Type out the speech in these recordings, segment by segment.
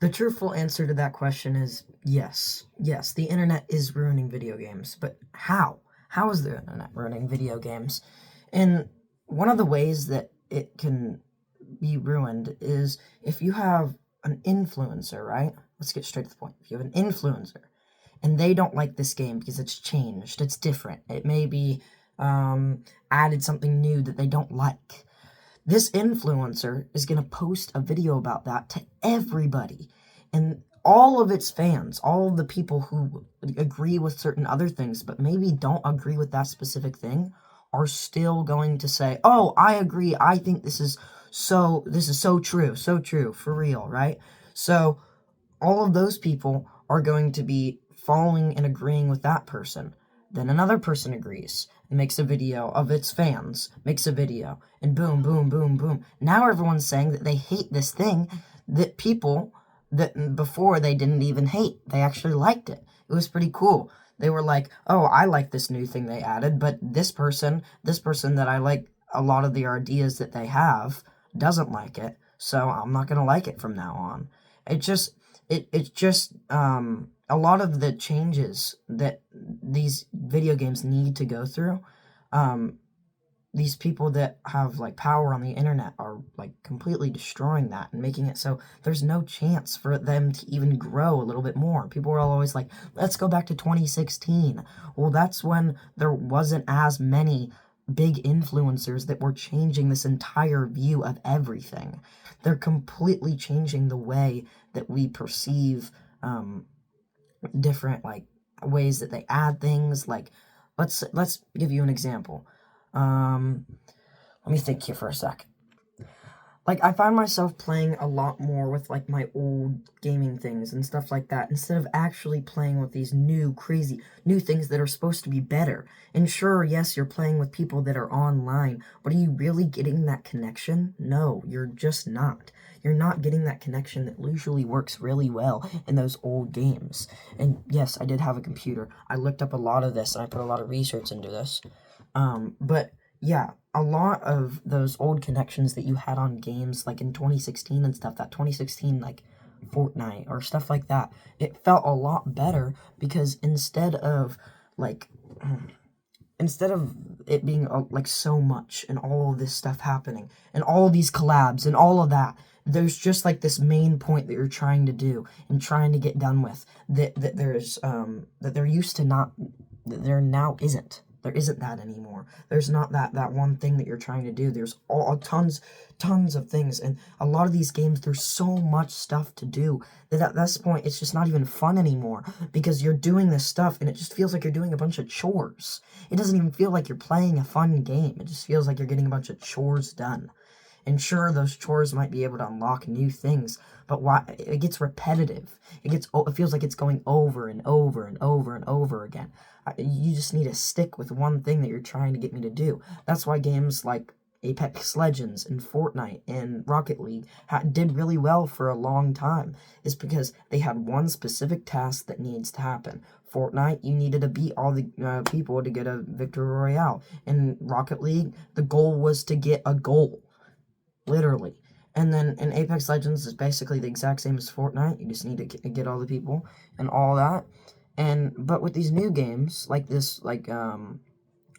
The truthful answer to that question is yes. Yes, the internet is ruining video games, but how? How is the internet ruining video games? And one of the ways that it can be ruined is if you have an influencer, right? Let's get straight to the point. If you have an influencer and they don't like this game because it's changed, it's different, it may be added something new that they don't like. This influencer is going to post a video about that to everybody. And all of its fans, all of the people who agree with certain other things, but maybe don't agree with that specific thing, are still going to say, oh, I agree, I think this is so true, for real, right? So all of those people are going to be following and agreeing with that person. Then another person agrees and makes a video of its fans, makes a video, and boom, boom, boom, boom. Now everyone's saying that they hate this thing that people that before they didn't even hate. They actually liked it. It was pretty cool. They were like, oh, I like this new thing they added, but this person that I like a lot of the ideas that they have doesn't like it, so I'm not going to like it from now on. It's just a lot of the changes that these video games need to go through. These people that have like power on the internet are like completely destroying that and making it so there's no chance for them to even grow a little bit more. People are always like, let's go back to 2016. Well, that's when there wasn't as many big influencers that were changing this entire view of everything. They're completely changing the way that we perceive different like ways that they add things. Like let's give you an example. Let me think here for a sec. Like, I find myself playing a lot more with, like, my old gaming things and stuff like that, instead of actually playing with these new, crazy, new things that are supposed to be better. And sure, yes, you're playing with people that are online, but are you really getting that connection? No, you're just not. You're not getting that connection that usually works really well in those old games. And yes, I did have a computer. I looked up a lot of this, and I put a lot of research into this. But yeah, a lot of those old connections that you had on games like in 2016 and stuff, that 2016 like Fortnite or stuff like that, it felt a lot better because like instead of it being like so much and all of this stuff happening and all these collabs and all of that, there's just like this main point that you're trying to do and trying to get done with that there's that there used to not, that there now isn't. There isn't that anymore. There's not that one thing that you're trying to do. There's all tons of things, and a lot of these games, there's so much stuff to do that at this point, it's just not even fun anymore, because you're doing this stuff, and it just feels like you're doing a bunch of chores. It doesn't even feel like you're playing a fun game. It just feels like you're getting a bunch of chores done. And sure, those chores might be able to unlock new things, but why it gets repetitive. It feels like it's going over and over and over and over again. You just need to stick with one thing that you're trying to get me to do. That's why games like Apex Legends and Fortnite and Rocket League did really well for a long time, is because they had one specific task that needs to happen. Fortnite, you needed to beat all the people to get a victory royale. In Rocket League, the goal was to get a goal. Literally. And then in Apex Legends is basically the exact same as Fortnite. You just need to get all the people and all that. But with these new games like this, like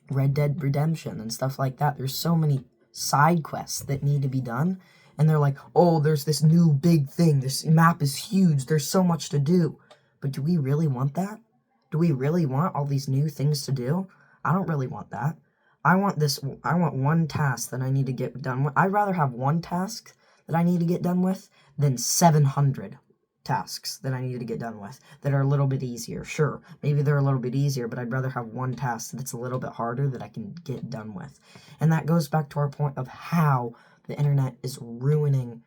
Red Dead Redemption and stuff like that, there's so many side quests that need to be done. And they're like, oh, there's this new big thing. This map is huge. There's so much to do. But do we really want that? Do we really want all these new things to do? I don't really want that. I want one task that I need to get done with. I'd rather have one task that I need to get done with than 700 tasks that I need to get done with that are a little bit easier. Sure, maybe they're a little bit easier, but I'd rather have one task that's a little bit harder that I can get done with. And that goes back to our point of how the internet is ruining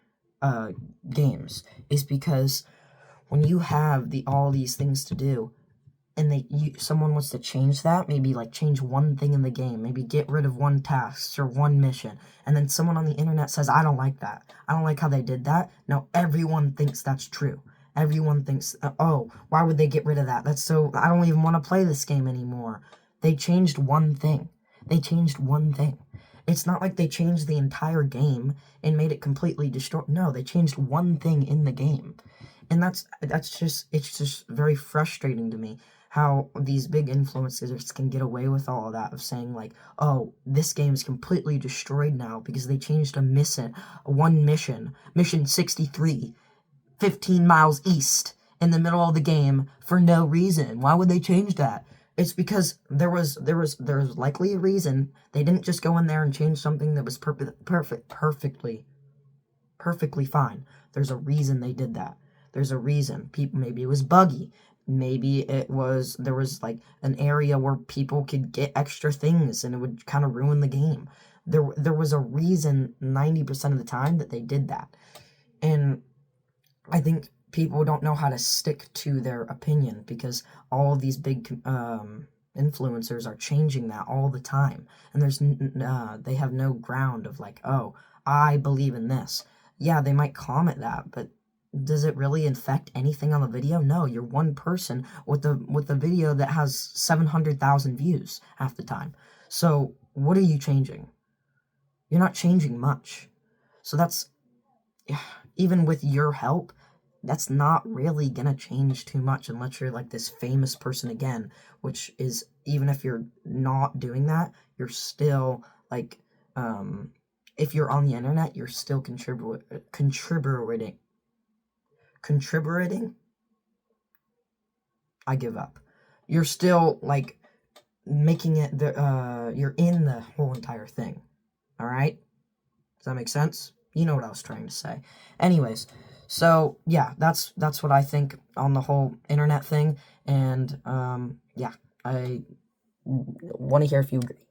games, is because when you have all these things to do, and someone wants to change that, maybe like change one thing in the game, maybe get rid of one task or one mission, and then someone on the internet says, I don't like that. I don't like how they did that. Now everyone thinks that's true. Everyone thinks, oh, why would they get rid of that? I don't even want to play this game anymore. They changed one thing. They changed one thing. It's not like they changed the entire game and made it completely destroyed. No, they changed one thing in the game. And it's just very frustrating to me how these big influencers can get away with all of that, of saying like, oh, this game is completely destroyed now because they changed one mission 63, 15 miles east in the middle of the game for no reason. Why would they change that? It's because there was likely a reason. They didn't just go in there and change something that was perfectly fine. There's a reason they did that. There's a reason. Maybe it was buggy. Maybe there was like an area where people could get extra things and it would kind of ruin the game. There was a reason 90% of the time that they did that. And I think people don't know how to stick to their opinion because all of these big influencers are changing that all the time. And they have no ground of like, oh, I believe in this. Yeah, they might comment that, but does it really affect anything on the video? No, you're one person with a video that has 700,000 views half the time. So what are you changing? You're not changing much. So that's, even with your help, that's not really gonna change too much unless you're like this famous person again, which is, even if you're not doing that, you're still like, if you're on the internet, you're still contributing. I give up. You're still like making it you're in the whole entire thing. All right? Does that make sense? You know what I was trying to say. Anyways, so yeah, that's what I think on the whole internet thing, and yeah, I want to hear if you agree.